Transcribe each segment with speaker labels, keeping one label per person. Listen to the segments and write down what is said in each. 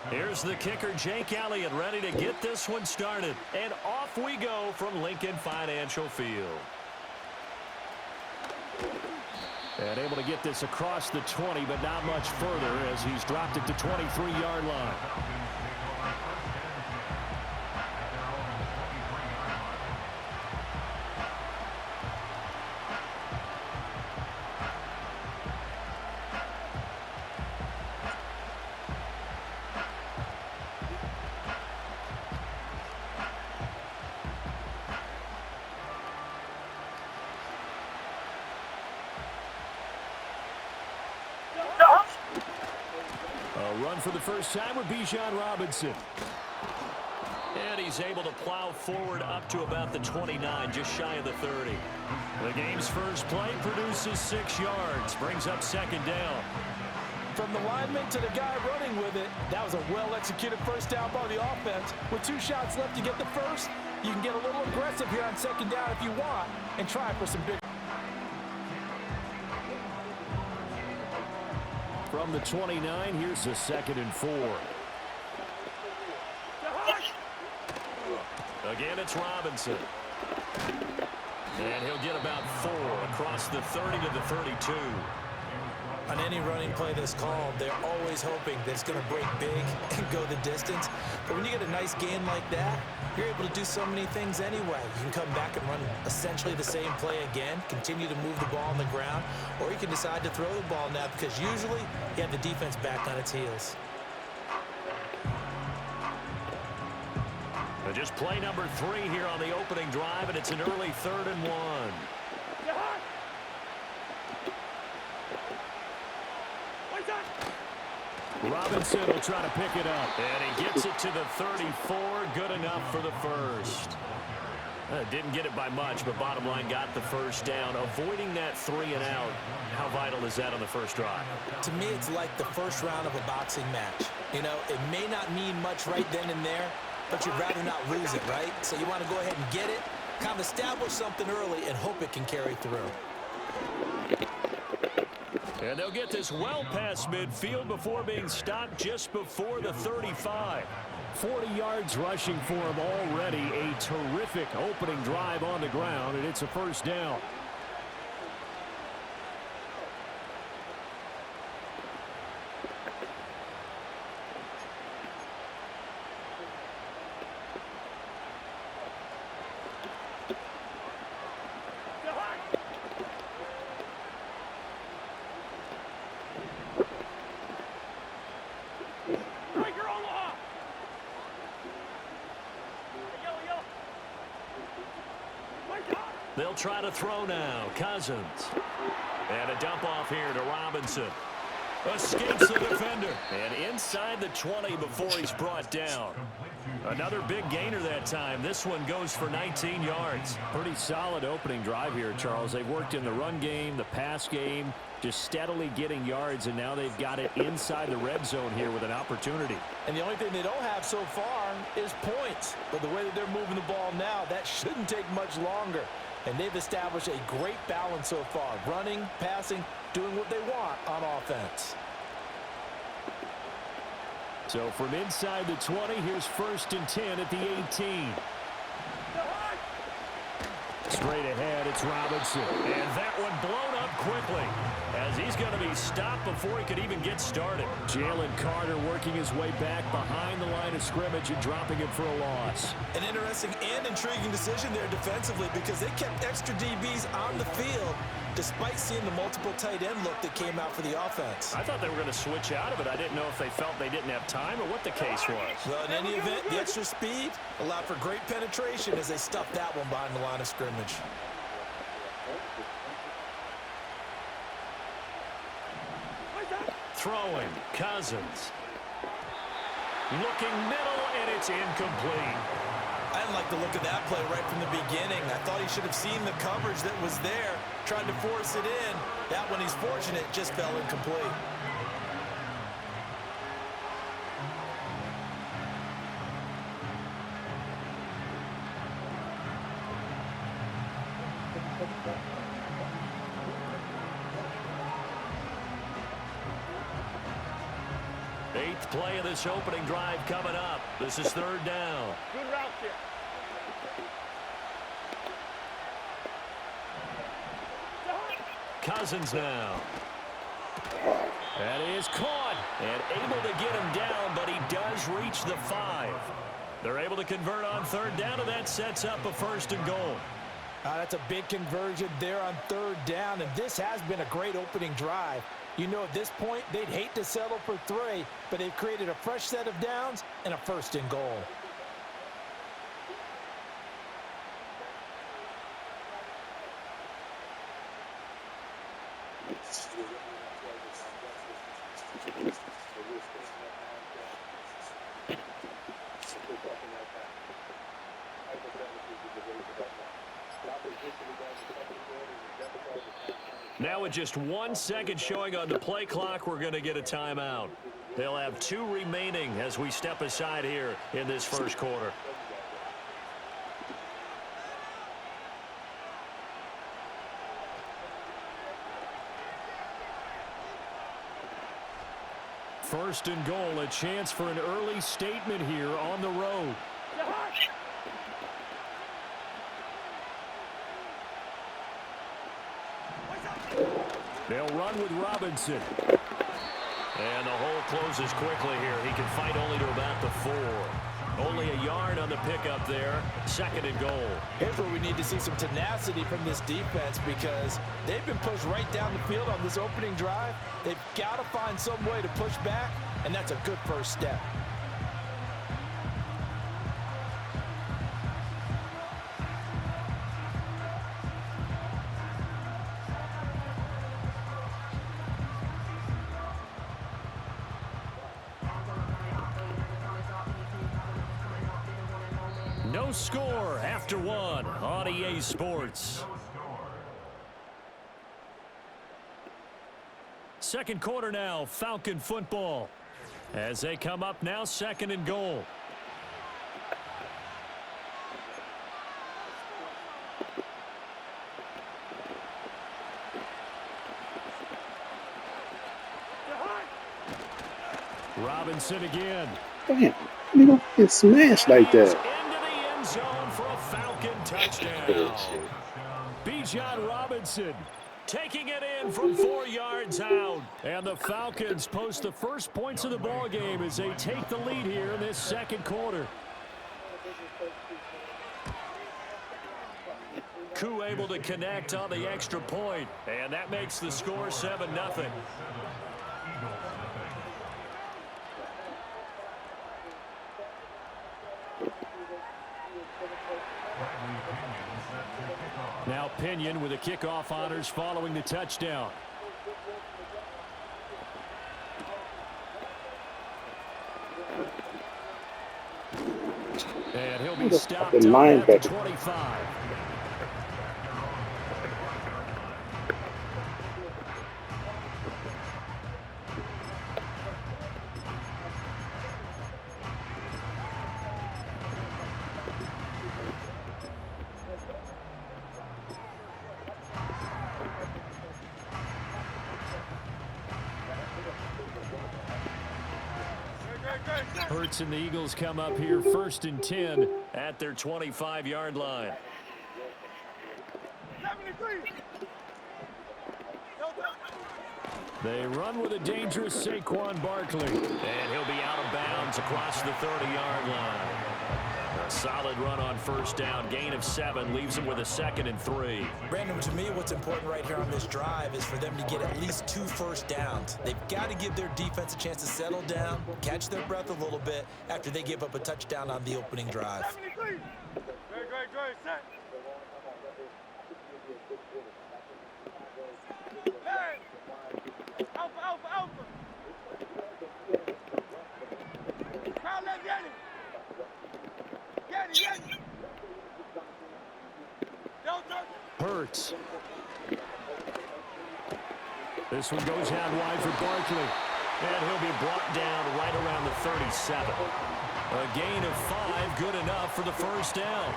Speaker 1: Here's the kicker, Jake Elliott, ready to get this one started. And off we go from Lincoln Financial Field. And able to get this across the 20, but not much further as he's dropped it to 23-yard line. Run for the first time with Bijan Robinson. And he's able to plow forward up to about the 29, just shy of the 30. The game's first play produces 6 yards, brings up second down.
Speaker 2: From the lineman to the guy running with it, that was a well-executed first down by the offense. With 2 shots left to get the first, you can get a little aggressive here on second down if you want and try for some big.
Speaker 1: From the 29, here's the 2nd and 4. Again, it's Robinson. And he'll get about 4 across the 30 to the 32.
Speaker 2: On any running play that's called, they're always hoping that it's going to break big and go the distance. But when you get a nice gain like that, you're able to do so many things anyway. You can come back and run essentially the same play again, continue to move the ball on the ground, or you can decide to throw the ball now because usually you have the defense back on its heels.
Speaker 1: Just play number 3 here on the opening drive, and it's an early 3rd and 1. Robinson will try to pick it up. And he gets it to the 34. Good enough for the first. Didn't get it by much, but bottom line got the first down. Avoiding that 3 and out. How vital is that on the first drive?
Speaker 2: To me, it's like the first round of a boxing match. You know, it may not mean much right then and there, but you'd rather not lose it, right? So you want to go ahead and get it, kind of establish something early, and hope it can carry through.
Speaker 1: And they'll get this well past midfield before being stopped just before the 35. 40 yards rushing for him already. A terrific opening drive on the ground, and it's a first down. They'll try to throw now. Cousins. And a dump off here to Robinson. Escapes the defender. And inside the 20 before he's brought down. Another big gainer that time. This one goes for 19 yards. Pretty solid opening drive here, Charles. They've worked in the run game, the pass game, just steadily getting yards, and now they've got it inside the red zone here with an opportunity.
Speaker 2: And the only thing they don't have so far is points. But the way that they're moving the ball now, that shouldn't take much longer. And they've established a great balance so far. Running, passing, doing what they want on offense.
Speaker 1: So from inside the 20, here's 1st and 10 at the 18. Straight ahead, it's Robinson. And that one blown up quickly as he's going to be stopped before he could even get started. Jalen Carter working his way back behind the line of scrimmage and dropping it for a loss.
Speaker 2: An interesting and intriguing decision there defensively because they kept extra DBs on the field despite seeing the multiple tight end look that came out for the offense.
Speaker 1: I thought they were going to switch out of it. I didn't know if they felt they didn't have time or what the case was.
Speaker 2: Well, in any event, the extra speed allowed for great penetration as they stuffed that one behind the line of scrimmage.
Speaker 1: Throwing, Cousins. Looking middle, and it's incomplete.
Speaker 2: I didn't like the look of that play right from the beginning. I thought he should have seen the coverage that was there, tried to force it in. That one, he's fortunate, just fell incomplete.
Speaker 1: Eighth play of this opening drive coming up. This is third down.
Speaker 3: Good route here.
Speaker 1: Cousins now. That is caught and able to get him down, but he does reach the 5. They're able to convert on third down, and that sets up a first and goal.
Speaker 2: That's a big conversion there on third down, and this has been a great opening drive. You know, at this point, they'd hate to settle for 3, but they've created a fresh set of downs and a first and goal.
Speaker 1: Now with just 1 second showing on the play clock, we're going to get a timeout. They'll have 2 remaining as we step aside here in this first quarter. First and goal, a chance for an early statement here on the road. They'll run with Robinson. And the hole closes quickly here. He can fight only to about the 4. Only a yard on the pickup there. Second and goal.
Speaker 2: Here's where we need to see some tenacity from this defense because they've been pushed right down the field on this opening drive. They've got to find some way to push back, and that's a good first step.
Speaker 1: No score after 1 on EA Sports. Second quarter now, Falcon football. As they come up now, second and goal. Robinson again.
Speaker 4: Damn, you don't get smashed like that.
Speaker 1: Zone for a Falcon touchdown. Bijan Robinson taking it in from 4 yards out. And the Falcons post the first points of the ball game as they take the lead here in this second quarter. Koo able to connect on the extra point, and that makes the score 7-0. Now Pinion with the kickoff honors following the touchdown. And he'll be stopped at the 25. Hurts and the Eagles come up here first and 10 at their 25-yard line. They run with a dangerous Saquon Barkley. And he'll be out of bounds across the 30-yard line. A solid run on first down. Gain of 7 leaves them with a 2nd and 3.
Speaker 2: Brandon, to me, what's important right here on this drive is for them to get at least 2 first downs. They've got to give their defense a chance to settle down, catch their breath a little bit after they give up a touchdown on the opening drive.
Speaker 1: Hurts. This one goes out wide for Barkley. And he'll be brought down right around the 37. A gain of 5, good enough for the first down.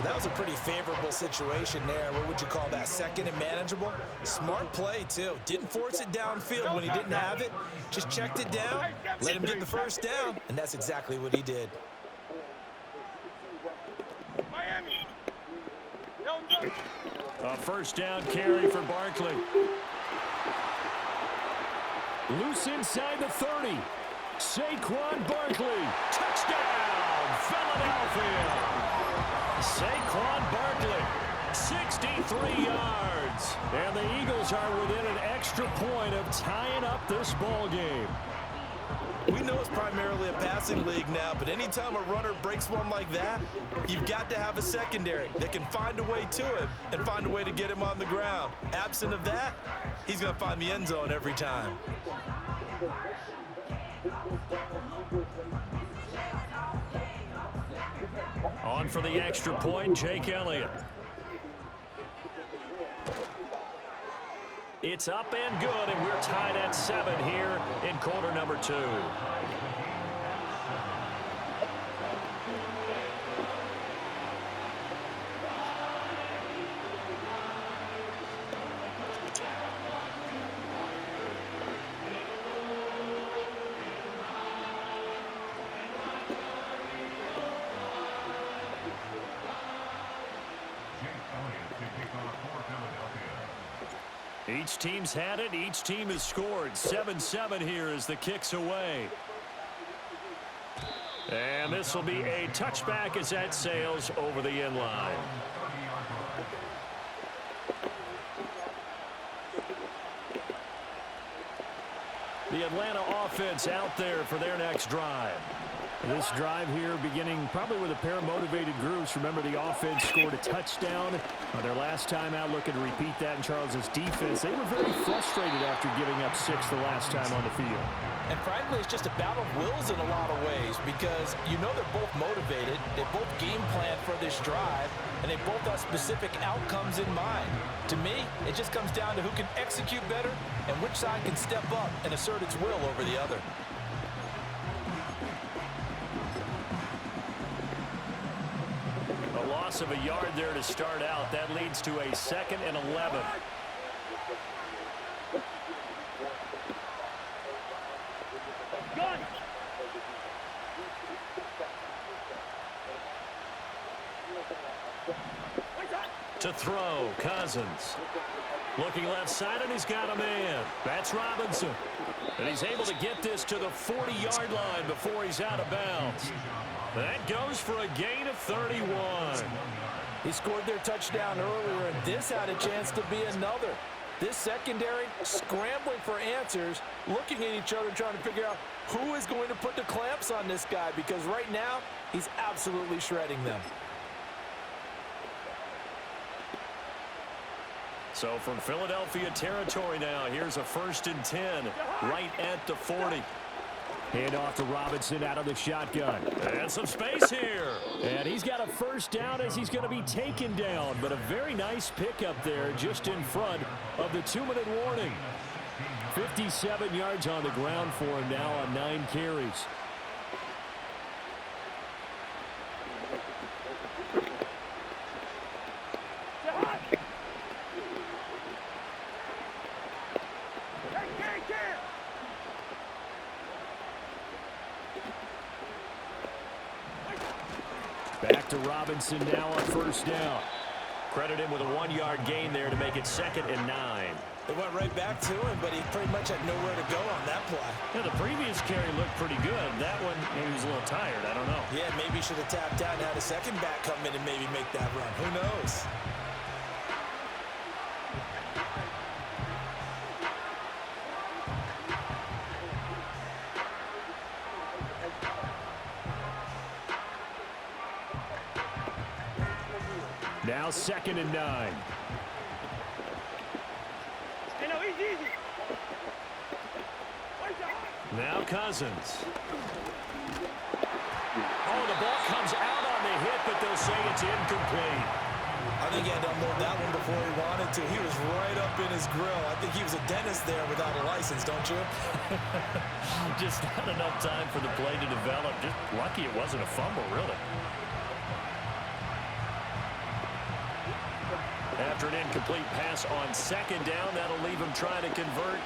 Speaker 2: That was a pretty favorable situation there. What would you call that? Second and manageable? Smart play, too. Didn't force it downfield when he didn't have it. Just checked it down, let him get the first down, and that's exactly what he did.
Speaker 1: A first down carry for Barkley. Loose inside the 30. Saquon Barkley. Touchdown, Philadelphia. Saquon Barkley, 63 yards. And the Eagles are within an extra point of tying up this ball game.
Speaker 2: We know it's primarily a passing league now, but anytime a runner breaks one like that, you've got to have a secondary that can find a way to him and find a way to get him on the ground. Absent of that, he's going to find the end zone every time.
Speaker 1: On for the extra point, Jake Elliott. It's up and good, and we're tied at 7 here in quarter number 2. Each team's had it. Each team has scored. 7-7 here as the kick's away. And this will be a touchback as that sails over the end line. The Atlanta offense out there for their next drive. This drive here beginning probably with a pair of motivated groups. Remember, the offense scored a touchdown on their last time out, looking to repeat that in Charles's defense. They were very frustrated after giving up 6 the last time on the field.
Speaker 2: And frankly, it's just a battle of wills in a lot of ways because you know they're both motivated, they both game plan for this drive, and they both have specific outcomes in mind. To me, it just comes down to who can execute better and which side can step up and assert its will over the other.
Speaker 1: A loss of a yard there to start out. That leads to a 2nd and 11. To throw, Cousins. Looking left side, and he's got a man. That's Robinson. And he's able to get this to the 40-yard line before he's out of bounds. That goes for a gain of 31.
Speaker 2: He scored their touchdown earlier, and this had a chance to be another. This secondary scrambling for answers, looking at each other, trying to figure out who is going to put the clamps on this guy, because right now, he's absolutely shredding them.
Speaker 1: So from Philadelphia territory now, here's a 1st and 10 right at the 40. Hand off to Robinson out of the shotgun. And some space here. And he's got a first down as he's going to be taken down. But a very nice pickup there just in front of the 2-minute warning. 57 yards on the ground for him now on 9 carries. Back to Robinson now on first down. Credit him with a 1-yard gain there to make it 2nd and 9.
Speaker 2: They went right back to him, but he pretty much had nowhere to go on that play.
Speaker 1: Yeah, the previous carry looked pretty good. That one, maybe he was a little tired. I don't know.
Speaker 2: Yeah, maybe he should have tapped out and had a second back come in and maybe make that run. Who knows?
Speaker 1: Now 2nd and 9. Now Cousins. Oh, the ball comes out on the hit, but they'll say it's incomplete.
Speaker 2: I think he had to unload that one before he wanted to. He was right up in his grill. I think he was a dentist there without a license, don't you?
Speaker 1: Just not enough time for the play to develop. Just lucky it wasn't a fumble, really. after an incomplete pass on second down. That'll leave him trying to convert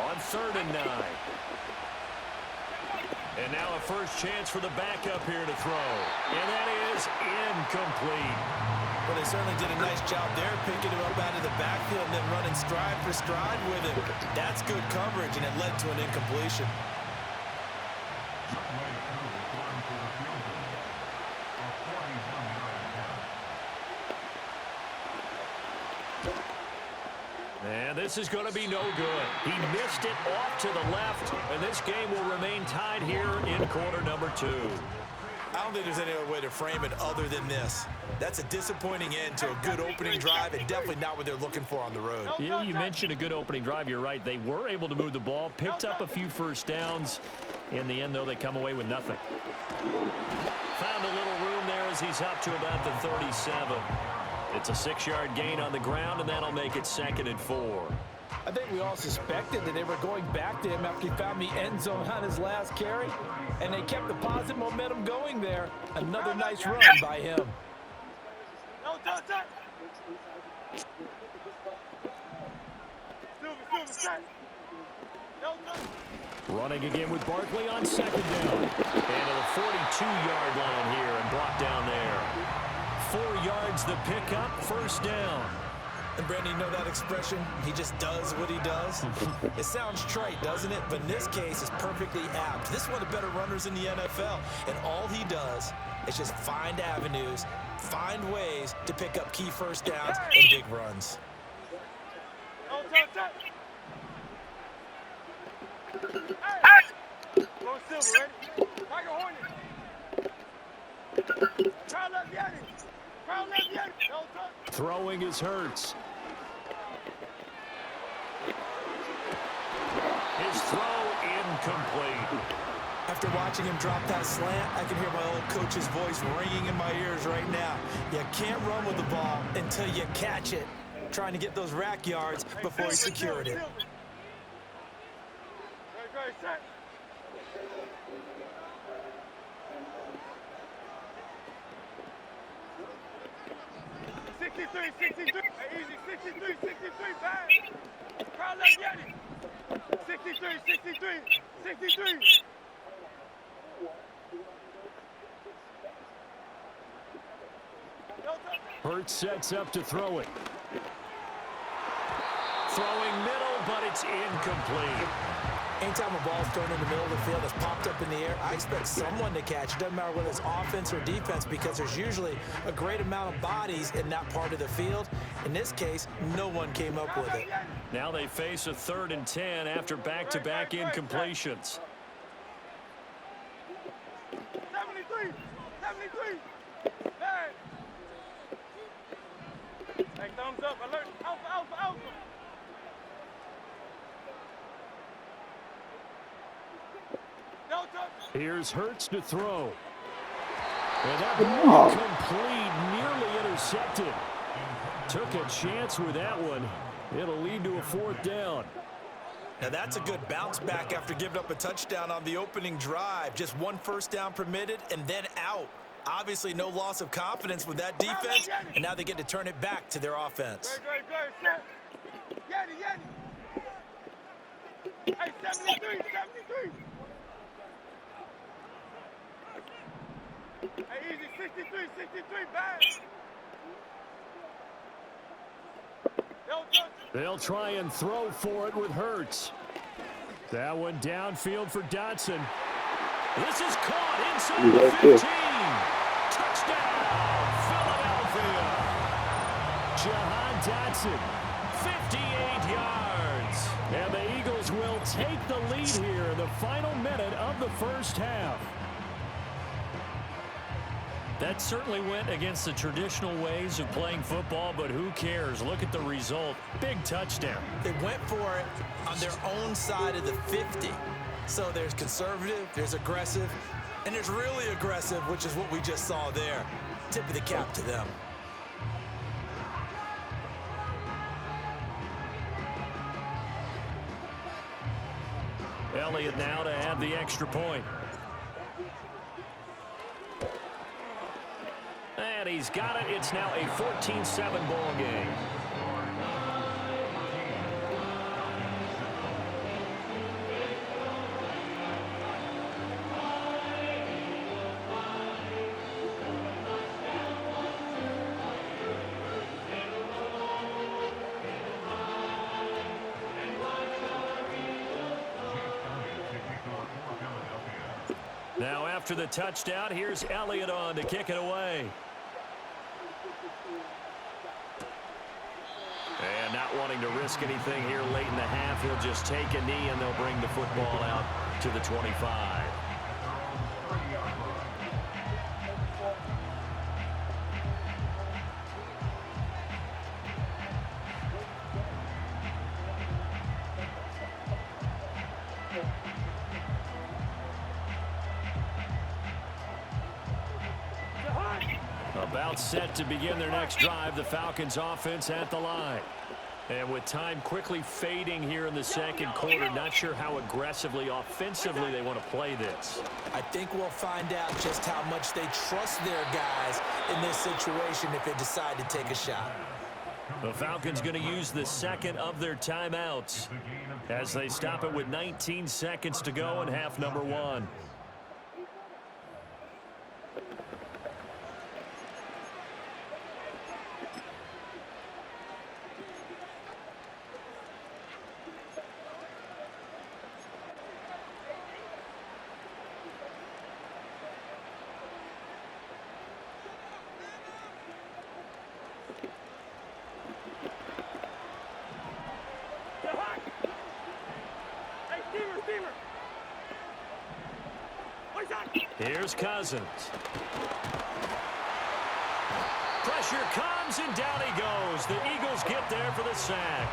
Speaker 1: on 3rd and 9. And now a first chance for the backup here to throw. And that is incomplete.
Speaker 2: Well, they certainly did a nice job there, picking him up out of the backfield and then running stride for stride with him. That's good coverage, and it led to an incompletion.
Speaker 1: And this is going to be no good. He missed it off to the left, and this game will remain tied here in quarter number 2.
Speaker 2: I don't think there's any other way to frame it other than this. That's a disappointing end to a good opening drive and definitely not what they're looking for on the road.
Speaker 1: Yeah, you mentioned a good opening drive. You're right. They were able to move the ball, picked up a few first downs. In the end, though, they come away with nothing. Found a little room there as he's up to about the 37. It's a 6-yard gain on the ground, and that'll make it 2nd and 4.
Speaker 2: I think we all suspected that they were going back to him after he found the end zone on his last carry, and they kept the positive momentum going there. Another nice run by him.
Speaker 1: Running again with Barkley on 2nd down. And to the 42-yard line here and brought down there. 4 yards the pickup, 1st down.
Speaker 2: And Brandon, you know that expression? He just does what he does. It sounds trite, doesn't it? But in this case, it's perfectly apt. This is one of the better runners in the NFL. And all he does is just find avenues, find ways to pick up key first downs and big runs.
Speaker 1: Throwing is Hurts. His throw incomplete.
Speaker 2: After watching him drop that slant, I can hear my old coach's voice ringing in my ears right now. You can't run with the ball until you catch it. Trying to get those rack yards before he secured it.
Speaker 1: Hurts sets up to throw it. Throwing middle, but it's incomplete.
Speaker 2: Anytime a ball's thrown in the middle of the field that's popped up in the air, I expect someone to catch. It doesn't matter whether it's offense or defense because there's usually a great amount of bodies in that part of the field. In this case, no one came up with it.
Speaker 1: Now they face a 3rd and 10 after back-to-back incompletions.
Speaker 3: 73! Hey, thumbs up, alert, alpha. No touch.
Speaker 1: Here's Hurts to throw. And that ball complete, nearly intercepted. Took a chance with that one. It'll lead to a 4th down.
Speaker 2: Now that's a good bounce back after giving up a touchdown on the opening drive. Just 1 first down permitted and then out. Obviously no loss of confidence with that defense, and now they get to turn it back to their offense.
Speaker 3: Great, set. Yeti. Hey, 73. Hey, easy, 63, bad.
Speaker 1: They'll try and throw for it with Hurts. That one downfield for Dotson. This is caught inside the 15. Touchdown, Philadelphia. Jahan Dotson, 58 yards. And the Eagles will take the lead here in the final minute of the first half. That certainly went against the traditional ways of playing football, but who cares? Look at the result. Big touchdown.
Speaker 2: They went for it on their own side of the 50. So there's conservative, there's aggressive, and there's really aggressive, which is what we just saw there. Tip of the cap to them.
Speaker 1: Elliott now to add the extra point. And he's got it. It's now a 14-7 ball game. after the touchdown. Here's Elliott on to kick it away. And not wanting to risk anything here late in the half, he'll just take a knee and they'll bring the football out to the 25. About set to begin their next drive, the Falcons offense at the line. And with time quickly fading here in the second quarter, not sure how aggressively, offensively they want to play this.
Speaker 2: I think we'll find out just how much they trust their guys in this situation if they decide to take a shot.
Speaker 1: The Falcons going to use the second of their timeouts as they stop it with 19 seconds to go in half number one. Here's Cousins. Pressure comes, and down he goes. The Eagles get there for the sack.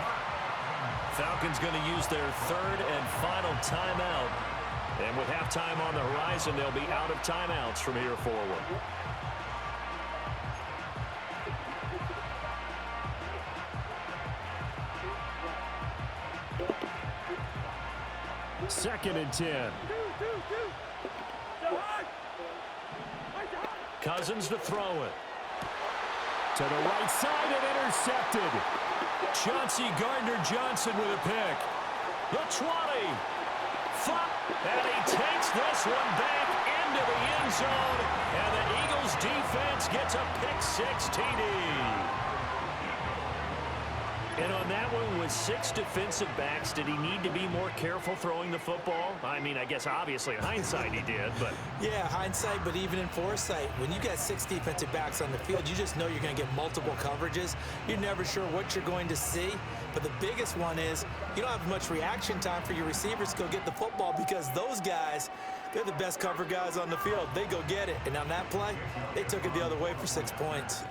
Speaker 1: Falcons going to use their third and final timeout. And with halftime on the horizon, they'll be out of timeouts from here forward. Second and 10. Cousins to throw it. To the right side and intercepted. Chauncey Gardner-Johnson with a pick. The 20. And he takes this one back into the end zone. And the Eagles defense gets a pick-6 TD. And on that one, with 6 defensive backs, did he need to be more careful throwing the football? I mean, I guess obviously in hindsight he did, but...
Speaker 2: Yeah, hindsight, but even in foresight, when you got 6 defensive backs on the field, you just know you're going to get multiple coverages. You're never sure what you're going to see. But the biggest one is you don't have much reaction time for your receivers to go get the football because those guys, they're the best cover guys on the field. They go get it. And on that play, they took it the other way for 6 points.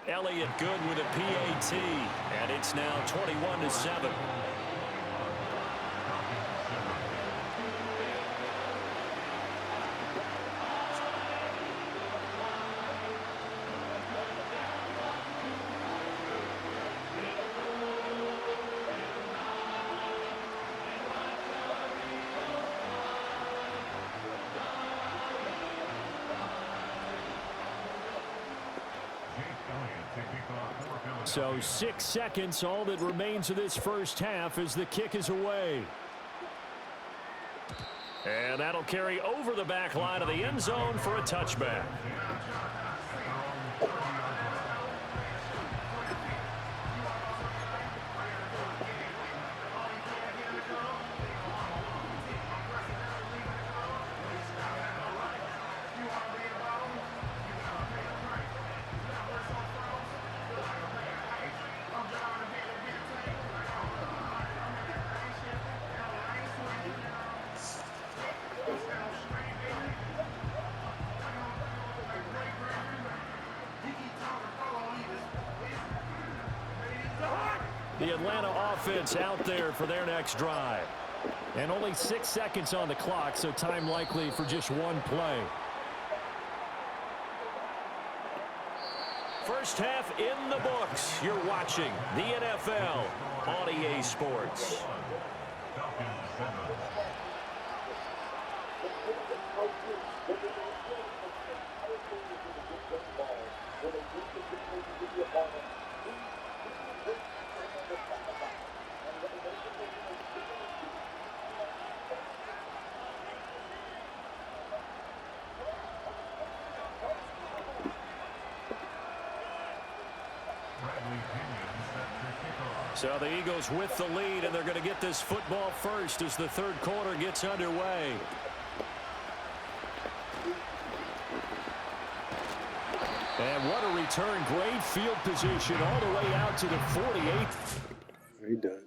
Speaker 1: Elliott good with a PAT, and it's now 21-7. So 6 seconds, all that remains of this first half as the kick is away. And that'll carry over the back line of the end zone for a touchback. The Atlanta offense out there for their next drive. And only 6 seconds on the clock, so time likely for just one play. First half in the books. You're watching the NFL on EA Sports. So the Eagles with the lead, and they're going to get this football first as the third quarter gets underway. And what a return. Great field position all the way out to the 48.
Speaker 4: He done.